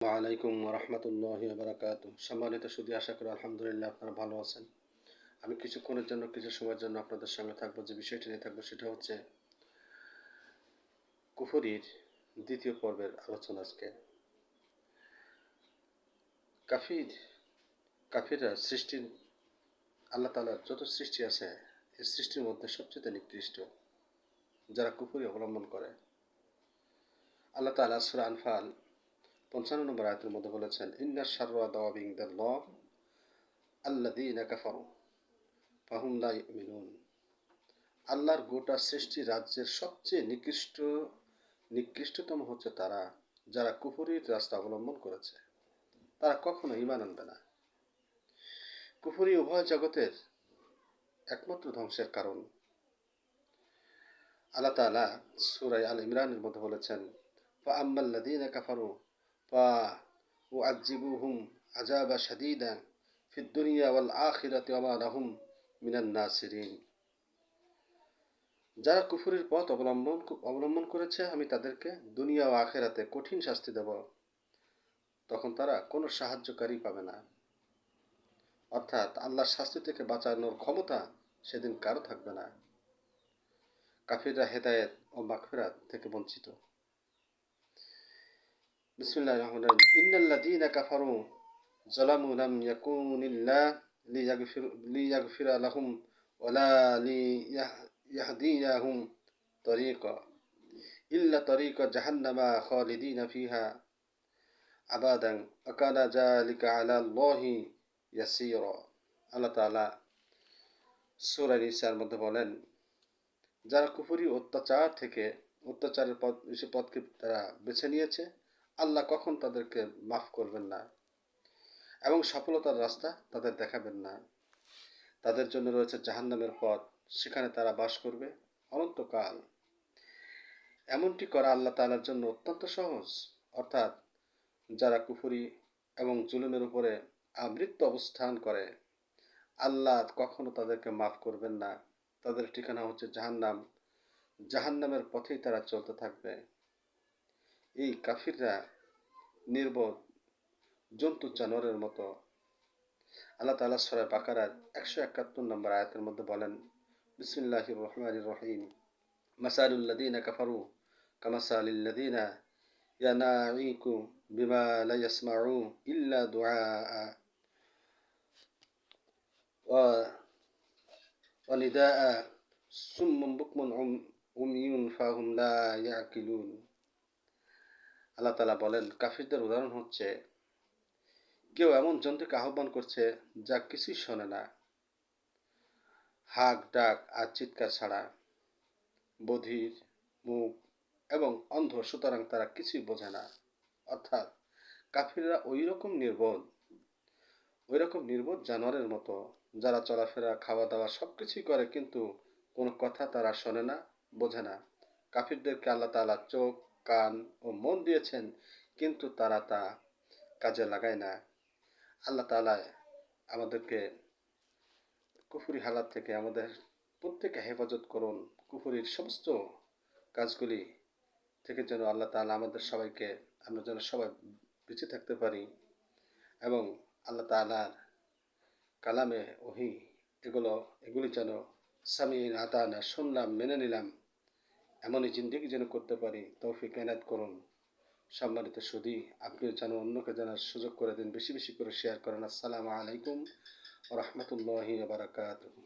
ওয়ালাইকুম রহমতুল্লাহি বারাকাতু। সম্মানিত সুধী, আশা করি আলহামদুলিল্লাহ আপনারা ভালো আছেন। আমি কিছুক্ষণের জন্য কিছু সময়ের জন্য আপনাদের সঙ্গে থাকবো। যে বিষয়টি নিয়ে থাকবো সেটা হচ্ছে কুফরির দ্বিতীয় পর্বের আলোচনা। আজকে কাফিররা সৃষ্টির আল্লাহ তাআলার যত সৃষ্টি আছে এই সৃষ্টির মধ্যে সবচেয়ে নিকৃষ্ট যারা কুফরি অবলম্বন করে। আল্লাহ তাআলা সূরা আনফাল ৫৫ নম্বর আয়াতের মধ্যে বলেছেন, ইন্না শাররা দাওয়াবি ইনদাল্লাহ আল্লাযীনা কাফারু ফাহুম লা ইউমিনুন। আল্লাহর গোটা সৃষ্টি রাজ্যের সবচেয়ে নিকৃষ্টতম হচ্ছে তারা যারা কুফরির রাস্তা অবলম্বন করেছে। তারা কখনো ঈমান আনবে না। কুফরি উভয় জগতের একমাত্র ধ্বংসের কারণ। আল্লাহ তাআলা সূরা আল ইমরানের মধ্যে বলেছেন, ফাআম্মাল্লাযীনা কাফারু ফাউআযিবুহুম আযাবা শাদীদা ফিদ দুনিয়া ওয়াল আখিরাতি ওয়া মা লাহুম মিনান নাসিরিন। যারা কুফরির পথ অবলম্বন করেছে আমি তাদেরকে দুনিয়া ও আখেরাতে কঠিন শাস্তি দেব, তখন তারা কোনো সাহায্যকারী পাবে না। অর্থাৎ আল্লাহর শাস্তি থেকে বাঁচানোর ক্ষমতা সেদিন কারো থাকবে না। কাফিররা হেদায়েত ও মাগফিরাত থেকে বঞ্চিত। বিসমিল্লাহির রহমানির রহিম। ইন্নাল্লাযীনা কাফারু যালামু লাম ইয়াকুনিল্লাহু লিয়াগফিরা লাহুম ওয়ালা লিয়াহদিয়াহুম তরিকা ইল্লা তরিকা জাহান্নামা খালিদিনা ফিহা আবাদান ওয়া কানা যালিকা আলা আল্লাহি ইয়াসীরা। আল্লাহ তাআলা সূরা নিসার মধ্যে বলেন, যারা কুফরি অত্যাচারের পথকে তারা বেছে নিয়েছে, আল্লাহ কখন তাদেরকে মাফ করবেন না এবং সফলতার রাস্তা তাদের দেখাবেন না। তাদের জন্য রয়েছে জাহান্নামের পথ, সেখানে তারা বাস করবে অনন্তকাল। এমনটি করা আল্লাহ তাআলার জন্য অত্যন্ত সহজ। অর্থাৎ যারা কুফরি এবং জুলুমের উপরে আমৃত্যু অবস্থান করে, আল্লাহ কখনো তাদেরকে মাফ করবেন না। তাদের ঠিকানা হচ্ছে জাহান্নামের পথেই তারা চলতে থাকবে। এই কাফিররা নির্বোধ জন্তু জানোয়ারের মতো। আল্লাহ তাআলা সূরা বাকারার ১৭১ নম্বর আয়াতের মধ্যে বলেন, বিসমিল্লাহির রহমানির রহিম, মাসালুল লাযীনা কাফারু কামাসালিল লাযীনা ইয়ানাঈকু বিমা লা ইয়াসমাউ ইল্লা দুআআ ওয়া নিদাআ সুম্মুন বুকমুন উময়ুন ফাহুম লা ইয়াকিলুন। আল্লাহ তাআলা বলেন, কাফিরদের উদাহরণ হচ্ছে কেউ এমন জন্তুকে আহ্বান করছে যা কিছুই শোনে না, হাঁক ডাক আর চিৎকার ছাড়া, বধির, মুখ এবং অন্ধ, সুতরাং তারা কিছুই বোঝে না। অর্থাৎ কাফিররা ওই রকম নির্বোধ জানোয়ারের মতো, যারা চলাফেরা, খাওয়া দাওয়া সবকিছুই করে কিন্তু কোনো কথা তারা শোনে না, বোঝে না। কাফিরদেরকে আল্লাহ তাআলা চোখ, কান ও মন দিয়েছেন, কিন্তু তারা তা কাজে লাগায় না। আল্লাহ তাআলা আমাদেরকে কুফরি হালাত থেকে আমাদের প্রত্যেককে হেফাজত করুন। কুফরির সমস্ত কাজগুলি থেকে যেন আল্লাহ তাআলা আমরা যেন সবাই বেঁচে থাকতে পারি এবং আল্লাহ তাআলার কালামে ওহী এগুলি যেন সামিঈন আতানা, শুনলাম মেনে নিলাম, এমনই জিন্দেগি যেন করতে পারি। তৌফিক এনায়েত করুন। সম্মানিত সুধী, আপনিও যেন অন্যকে জানার সুযোগ করে দিন, বেশি বেশি করে শেয়ার করেন। আসসালামু আলাইকুম ওয়া রাহমাতুল্লাহি ওয়া বারাকাতুহু।